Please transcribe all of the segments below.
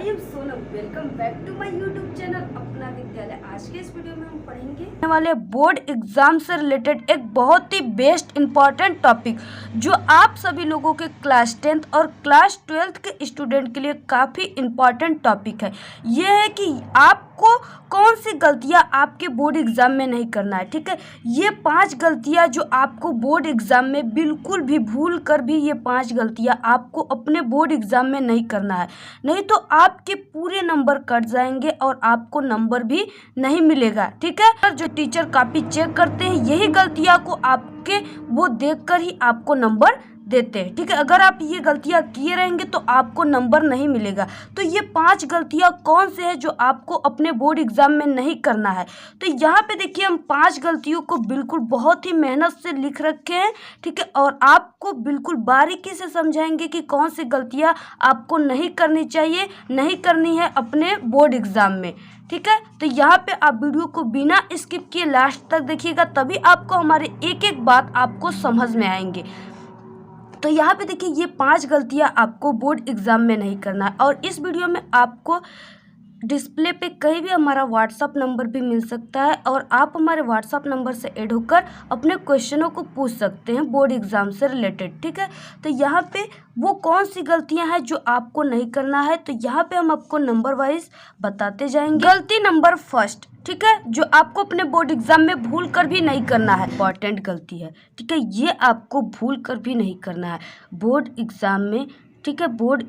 I am Sonam, welcome back to my YouTube channel Apna Vidyalaya. आज के इस वीडियो में हम पढ़ेंगे वाले बोर्ड एग्जाम से रिलेटेड एक बहुत ही बेस्ट इंपॉर्टेंट टॉपिक जो आप सभी लोगों के क्लास 10th और क्लास 12th के स्टूडेंट के लिए काफ़ी इंपॉर्टेंट टॉपिक है। ये है कि आपको कौन सी गलतियां आपके बोर्ड एग्जाम में नहीं करना है। ठीक है, ये 5 गलतियां जो आपको बोर्ड एग्जाम में बिल्कुल भी भूल कर भी ये 5 गलतियां आपको अपने बोर्ड एग्जाम में नहीं करना है, नहीं तो आपके पूरे नंबर कट जाएंगे और आपको नंबर भी नहीं मिलेगा। ठीक है, जो टीचर कॉपी चेक करते हैं यही गलतियां को आपके वो देखकर ही आपको नंबर देते हैं। ठीक है, अगर आप ये गलतियां किए रहेंगे तो आपको नंबर नहीं मिलेगा। तो ये 5 गलतियां कौन से हैं जो आपको अपने बोर्ड एग्जाम में नहीं करना है। तो यहाँ पे देखिए हम 5 गलतियों को बिल्कुल बहुत ही मेहनत से लिख रखे हैं। ठीक है, और आपको बिल्कुल बारीकी से समझाएंगे कि कौन सी गलतियां आपको नहीं करनी चाहिए, नहीं करनी है अपने बोर्ड एग्जाम में। ठीक है, तो यहाँ पे आप वीडियो को बिना स्किप किए लास्ट तक देखिएगा, तभी आपको हमारे एक एक बात आपको समझ में आएंगे। तो यहाँ पे देखिए ये 5 गलतियाँ आपको बोर्ड एग्जाम में नहीं करना है। और इस वीडियो में आपको डिस्प्ले पे कहीं भी हमारा व्हाट्सअप नंबर भी मिल सकता है और आप हमारे व्हाट्सअप नंबर से ऐड होकर अपने क्वेश्चनों को पूछ सकते हैं बोर्ड एग्जाम से रिलेटेड। ठीक है, तो यहाँ पे वो कौन सी गलतियां हैं जो आपको नहीं करना है, तो यहाँ पे हम आपको नंबर वाइज बताते जाएंगे। गलती नंबर फर्स्ट, ठीक है, जो आपको अपने बोर्ड एग्जाम में भूल कर भी नहीं करना है, इंपॉर्टेंट गलती है। ठीक है, ये आपको भूल कर भी नहीं करना है बोर्ड एग्जाम में। ठीक है, बोर्ड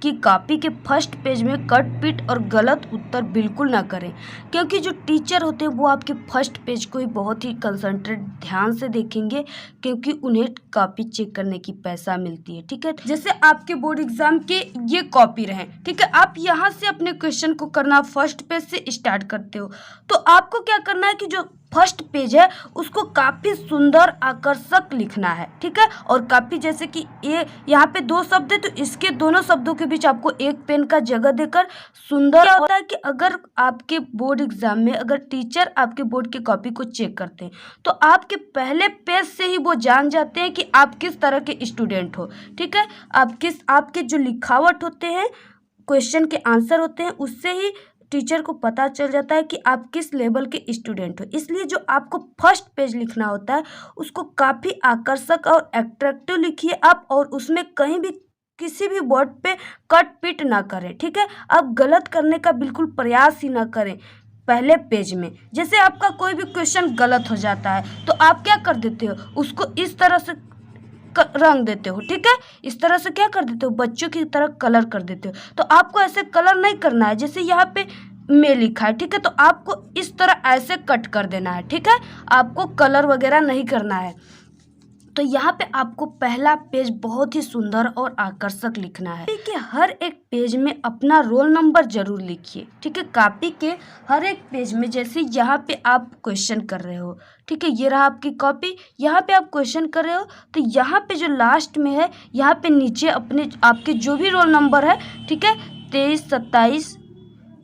की कॉपी के फर्स्ट पेज में कट पीट और गलत उत्तर बिल्कुल ना करें, क्योंकि जो टीचर होते हैं वो आपके फर्स्ट पेज को ही बहुत ही कंसंट्रेट ध्यान से देखेंगे, क्योंकि उन्हें कॉपी चेक करने की पैसा मिलती है। ठीक है, जैसे आपके बोर्ड एग्जाम के ये कॉपी रहे, ठीक है, आप यहाँ से अपने क्वेश्चन को करना फर्स्ट पेज से स्टार्ट करते हो, तो आपको क्या करना है कि जो फर्स्ट पेज है उसको काफ़ी सुंदर आकर्षक लिखना है। ठीक है, और काफ़ी जैसे कि ये यहाँ पे 2 शब्द है तो इसके दोनों शब्दों के बीच आपको एक पेन का जगह देकर सुंदर होता है कि अगर आपके बोर्ड एग्जाम में अगर टीचर आपके बोर्ड की कॉपी को चेक करते हैं तो आपके पहले पेज से ही वो जान जाते हैं कि आप किस तरह के स्टूडेंट हो। ठीक है, आपके जो लिखावट होते हैं, क्वेश्चन के आंसर होते हैं, उससे ही टीचर को पता चल जाता है कि आप किस लेवल के स्टूडेंट हो। इसलिए जो आपको फर्स्ट पेज लिखना होता है उसको काफ़ी आकर्षक और एट्रैक्टिव लिखिए आप, और उसमें कहीं भी किसी भी वर्ड पे कट पिट ना करें। ठीक है, आप गलत करने का बिल्कुल प्रयास ही ना करें पहले पेज में। जैसे आपका कोई भी क्वेश्चन गलत हो जाता है तो आप क्या कर देते हो, उसको इस तरह से रंग देते हो। ठीक है, इस तरह से क्या कर देते हो, बच्चों की तरह कलर कर देते हो। तो आपको ऐसे कलर नहीं करना है, जैसे यहाँ पे में लिखा है, ठीक है, तो आपको इस तरह ऐसे कट कर देना है। ठीक है, आपको कलर वगैरह नहीं करना है। तो यहाँ पे आपको पहला पेज बहुत ही सुंदर और आकर्षक लिखना है। ठीक है, हर एक पेज में अपना रोल नंबर जरूर लिखिए। ठीक है, कॉपी के हर एक पेज में, जैसे यहाँ पे आप क्वेश्चन कर रहे हो, ठीक है, ये रहा आपकी कॉपी, यहाँ पे आप क्वेश्चन कर रहे हो, तो यहाँ पे जो लास्ट में है यहाँ पे नीचे अपने आपके जो भी रोल नंबर है, ठीक है, 23, 27,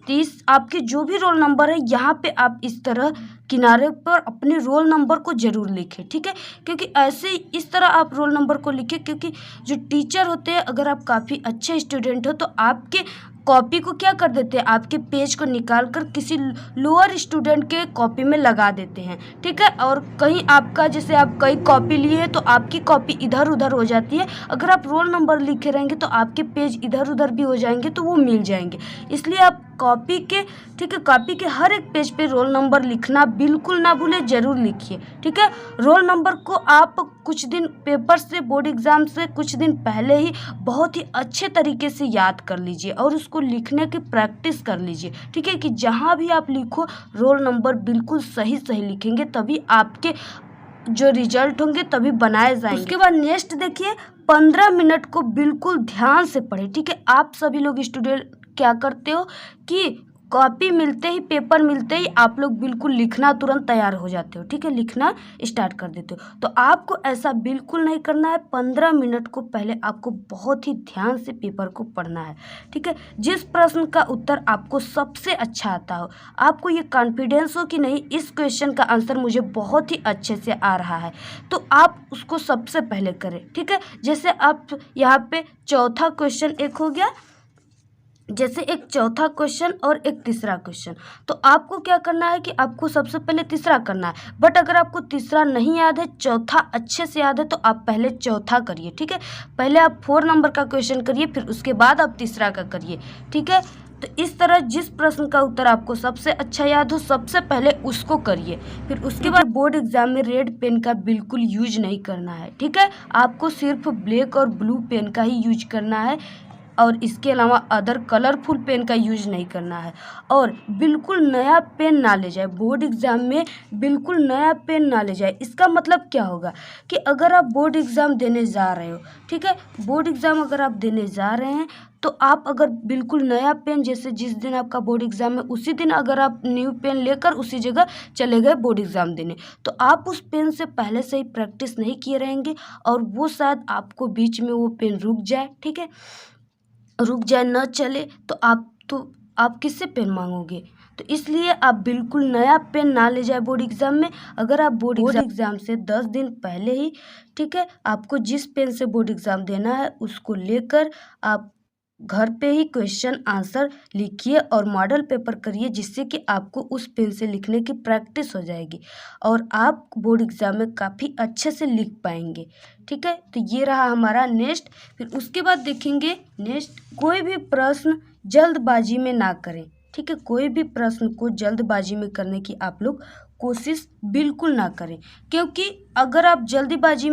30, आपके जो भी रोल नंबर है यहाँ पे आप इस तरह किनारे पर अपने रोल नंबर को जरूर लिखें। ठीक है, क्योंकि ऐसे इस तरह आप रोल नंबर को लिखें, क्योंकि जो टीचर होते हैं, अगर आप काफ़ी अच्छे स्टूडेंट हो तो आपके कॉपी को क्या कर देते हैं, आपके पेज को निकाल कर किसी लोअर स्टूडेंट के कॉपी में लगा देते हैं। ठीक है, और कहीं आपका जैसे आप कई कॉपी लिए हैं तो आपकी कॉपी इधर उधर हो जाती है। अगर आप रोल नंबर लिखे रहेंगे तो आपके पेज इधर उधर भी हो जाएंगे, तो वो मिल जाएंगे। इसलिए आप कॉपी के, ठीक है, कॉपी के हर एक पेज पे रोल नंबर लिखना बिल्कुल ना भूलें, जरूर लिखिए। ठीक है, रोल नंबर को आप कुछ दिन पेपर से, बोर्ड एग्जाम से कुछ दिन पहले ही बहुत ही अच्छे तरीके से याद कर लीजिए और उसको लिखने की प्रैक्टिस कर लीजिए। ठीक है, कि जहाँ भी आप लिखो रोल नंबर बिल्कुल सही सही लिखेंगे, तभी आपके जो रिजल्ट होंगे तभी बनाए जाएंगे। उसके बाद नेक्स्ट देखिए, 15 मिनट को बिल्कुल ध्यान से पढ़े। ठीक है, आप सभी लोग स्टूडेंट क्या करते हो कि कॉपी मिलते ही, पेपर मिलते ही आप लोग बिल्कुल लिखना तुरंत तैयार हो जाते हो। ठीक है, लिखना स्टार्ट कर देते हो, तो आपको ऐसा बिल्कुल नहीं करना है। 15 मिनट को पहले आपको बहुत ही ध्यान से पेपर को पढ़ना है। ठीक है, जिस प्रश्न का उत्तर आपको सबसे अच्छा आता हो, आपको ये कॉन्फिडेंस हो कि नहीं इस क्वेश्चन का आंसर मुझे बहुत ही अच्छे से आ रहा है, तो आप उसको सबसे पहले करें। ठीक है, जैसे आप यहाँ पे चौथा क्वेश्चन एक हो गया, जैसे एक चौथा क्वेश्चन और एक तीसरा क्वेश्चन, तो आपको क्या करना है कि आपको सबसे पहले तीसरा करना है। बट अगर आपको तीसरा नहीं याद है, चौथा अच्छे से याद है, तो आप पहले चौथा करिए, ठीक है। पहले आप 4 नंबर का क्वेश्चन करिए, फिर उसके बाद आप तीसरा का करिए, ठीक है। तो इस तरह जिस प्रश्न का उत्तर आपको सबसे अच्छा याद हो, सबसे पहले उसको करिए। फिर उसके बाद बोर्ड एग्जाम में रेड पेन का बिल्कुल यूज नहीं करना है, ठीक है। आपको सिर्फ ब्लैक और ब्लू पेन का ही यूज करना है, और इसके अलावा अदर कलरफुल पेन का यूज नहीं करना है। और बिल्कुल नया पेन ना ले जाए बोर्ड एग्ज़ाम में, बिल्कुल नया पेन ना ले जाए। इसका मतलब क्या होगा कि अगर आप बोर्ड एग्ज़ाम देने जा रहे हो, ठीक है, बोर्ड एग्ज़ाम अगर आप देने जा रहे हैं, तो आप अगर बिल्कुल नया पेन, जैसे जिस दिन आपका बोर्ड एग्ज़ाम है उसी दिन अगर आप न्यू पेन लेकर उसी जगह चले गए बोर्ड एग्ज़ाम देने, तो आप उस पेन से पहले से ही प्रैक्टिस नहीं किए रहेंगे, और वो शायद आपको बीच में वो पेन रुक जाए, ठीक है, रुक जाए, न चले, तो आप किससे पेन मांगोगे। तो इसलिए आप बिल्कुल नया पेन ना ले जाए बोर्ड एग्ज़ाम में। अगर आप बोर्ड एग्ज़ाम से 10 दिन पहले ही, ठीक है, आपको जिस पेन से बोर्ड एग्ज़ाम देना है उसको लेकर आप घर पे ही क्वेश्चन आंसर लिखिए और मॉडल पेपर करिए, जिससे कि आपको उस पेन से लिखने की प्रैक्टिस हो जाएगी और आप बोर्ड एग्ज़ाम में काफ़ी अच्छे से लिख पाएंगे, ठीक है। तो ये रहा हमारा नेक्स्ट। फिर उसके बाद देखेंगे नेक्स्ट, कोई भी प्रश्न जल्दबाजी में ना करें, ठीक है। कोई भी प्रश्न को जल्दबाजी में करने की आप लोग कोशिश बिल्कुल ना करें, क्योंकि अगर आप जल्दबाजी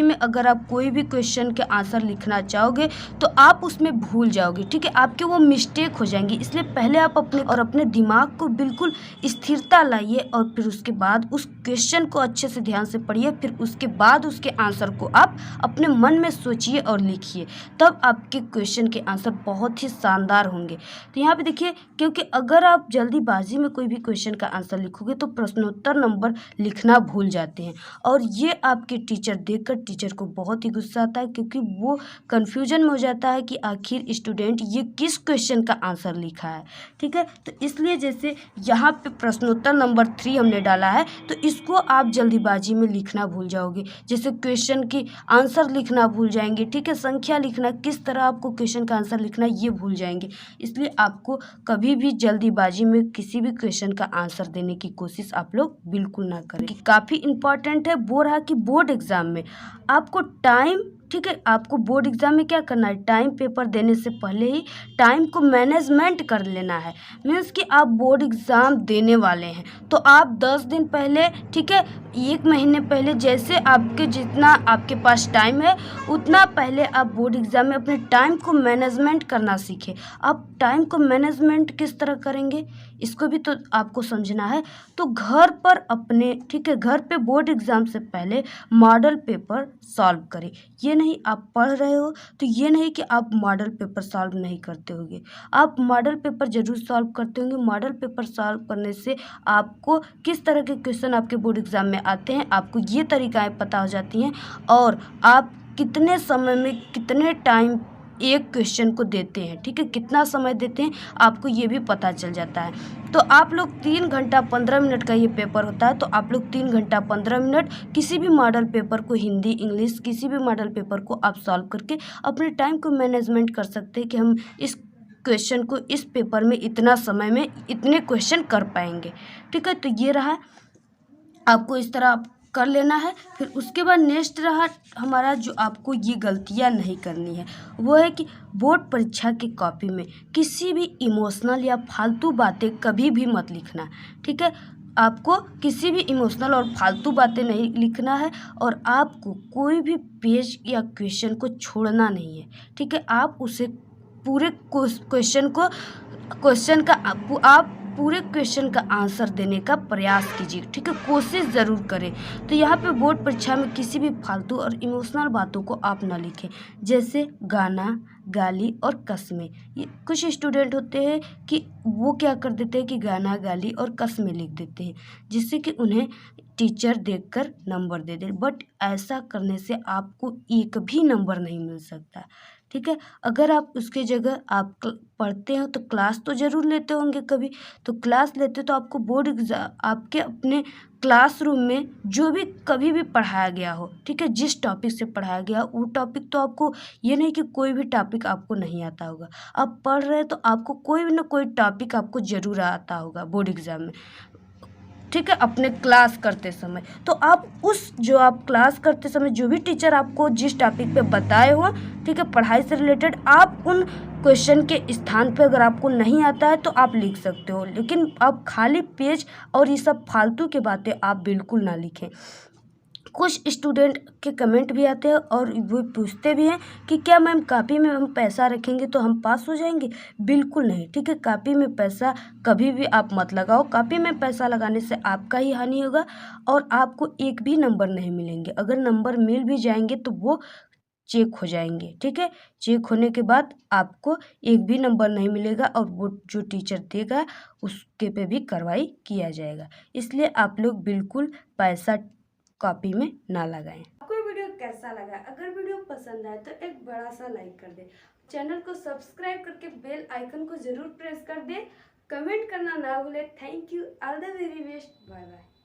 में अगर आप कोई भी क्वेश्चन के आंसर लिखना चाहोगे तो आप उसमें भूल जाओगे, ठीक है, आपके वो मिस्टेक हो जाएंगी। इसलिए पहले आप अपने दिमाग को बिल्कुल स्थिरता लाइए और फिर उसके बाद उस क्वेश्चन को अच्छे से ध्यान से पढ़िए, फिर उसके बाद उसके आंसर को आप अपने मन में सोचिए और लिखिए, तब आपके क्वेश्चन के आंसर बहुत ही शानदार होंगे। तो यहाँ पे देखिए, क्योंकि अगर आप जल्दीबाजी में कोई भी क्वेश्चन का आंसर लिखोगे तो प्रश्नोत्तर नंबर लिखना भूल जाते हैं, और ये आपके टीचर देखकर टीचर को बहुत ही गुस्सा आता है, क्योंकि वो कन्फ्यूजन में हो जाता है कि आखिर स्टूडेंट ये किस क्वेश्चन का आंसर लिखा है, ठीक है। तो इसलिए जैसे यहाँ पे प्रश्नोत्तर नंबर 3 हमने डाला है, तो इसको आप जल्दीबाजी में लिखना भूल जाओगे, जैसे क्वेश्चन की आंसर लिखना भूल जाएंगे, ठीक है, संख्या लिखना, किस तरह आपको क्वेश्चन का आंसर लिखना ये भूल जाएंगे। इसलिए आपको कभी भी जल्दीबाजी में किसी भी क्वेश्चन का आंसर देने की कोशिश आप लोग बिल्कुल ना करें। काफ़ी इम्पॉर्टेंट है वो रहा कि बोर्ड एग्ज़ाम में आपको टाइम, ठीक है, आपको बोर्ड एग्ज़ाम में क्या करना है, टाइम पेपर देने से पहले ही टाइम को मैनेजमेंट कर लेना है। मीन्स कि आप बोर्ड एग्ज़ाम देने वाले हैं तो आप 10 दिन पहले, ठीक है, 1 महीने पहले, जैसे आपके जितना आपके पास टाइम है उतना पहले आप बोर्ड एग्ज़ाम में अपने टाइम को मैनेजमेंट करना सीखें। आप टाइम को मैनेजमेंट किस तरह करेंगे इसको भी तो आपको समझना है। तो घर पर अपने, ठीक है, घर पे बोर्ड एग्ज़ाम से पहले मॉडल पेपर सॉल्व करें। ये नहीं आप पढ़ रहे हो तो ये नहीं कि आप मॉडल पेपर सॉल्व नहीं करते होंगे, आप मॉडल पेपर ज़रूर सॉल्व करते होंगे। मॉडल पेपर सॉल्व करने से आपको किस तरह के क्वेश्चन आपके बोर्ड एग्ज़ाम में आते हैं, आपको ये तरीक़ाएँ पता हो जाती हैं, और आप कितने समय में कितने टाइम एक क्वेश्चन को देते हैं, ठीक है, कितना समय देते हैं आपको ये भी पता चल जाता है। तो आप लोग 3 घंटा 15 मिनट का ये पेपर होता है, तो आप लोग 3 घंटा 15 मिनट किसी भी मॉडल पेपर को, हिंदी इंग्लिश किसी भी मॉडल पेपर को आप सॉल्व करके अपने टाइम को मैनेजमेंट कर सकते हैं कि हम इस क्वेश्चन को इस पेपर में इतना समय में इतने क्वेश्चन कर पाएंगे, ठीक है। तो ये रहा, आपको इस तरह आप कर लेना है। फिर उसके बाद नेक्स्ट रहा हमारा, जो आपको ये गलतियां नहीं करनी है वो है कि बोर्ड परीक्षा की कॉपी में किसी भी इमोशनल या फालतू बातें कभी भी मत लिखना, ठीक है। आपको किसी भी इमोशनल और फालतू बातें नहीं लिखना है, और आपको कोई भी पेज या क्वेश्चन को छोड़ना नहीं है, ठीक है। आप उसे पूरे क्वेश्चन का आप पूरे क्वेश्चन का आंसर देने का प्रयास कीजिए, ठीक है, कोशिश ज़रूर करें। तो यहाँ पे बोर्ड परीक्षा में किसी भी फालतू और इमोशनल बातों को आप ना लिखें, जैसे गाना, गाली और कस्में। ये कुछ स्टूडेंट होते हैं कि वो क्या कर देते हैं कि गाना, गाली और कस्में लिख देते हैं, जिससे कि उन्हें टीचर देखकर नंबर दे दे। बट ऐसा करने से आपको एक भी नंबर नहीं मिल सकता, ठीक है। अगर आप उसके जगह आप पढ़ते हो तो क्लास तो ज़रूर लेते होंगे कभी, तो क्लास लेते तो आपको बोर्ड एग्ज़ाम आपके अपने क्लासरूम में जो भी कभी भी पढ़ाया गया हो, ठीक है, जिस टॉपिक से पढ़ाया गया वो टॉपिक तो आपको, ये नहीं कि कोई भी टॉपिक आपको नहीं आता होगा। आप पढ़ रहे हैं तो आपको कोई ना कोई टॉपिक आपको ज़रूर आता होगा बोर्ड एग्ज़ाम में, ठीक है, अपने क्लास करते समय। तो आप उस जो आप क्लास करते समय जो भी टीचर आपको जिस टॉपिक पे बताए हो, ठीक है, पढ़ाई से रिलेटेड, आप उन क्वेश्चन के स्थान पे अगर आपको नहीं आता है तो आप लिख सकते हो, लेकिन आप खाली पेज और ये सब फालतू की बातें आप बिल्कुल ना लिखें। कुछ स्टूडेंट के कमेंट भी आते हैं और वो पूछते भी हैं कि क्या मैम कॉपी में हम पैसा रखेंगे तो हम पास हो जाएंगे? बिल्कुल नहीं, ठीक है। कॉपी में पैसा कभी भी आप मत लगाओ। कॉपी में पैसा लगाने से आपका ही हानि होगा और आपको एक भी नंबर नहीं मिलेंगे। अगर नंबर मिल भी जाएंगे तो वो चेक हो जाएंगे, ठीक है। चेक होने के बाद आपको एक भी नंबर नहीं मिलेगा और वो जो टीचर देगा उसके पे भी कार्रवाई किया जाएगा। इसलिए आप लोग बिल्कुल पैसा कॉपी में ना लगाएं। आपको ये वीडियो कैसा लगा? अगर वीडियो पसंद आए तो एक बड़ा सा लाइक कर दे, चैनल को सब्सक्राइब करके बेल आइकन को जरूर प्रेस कर दे, कमेंट करना ना भूले। Thank you, all the very best, bye bye.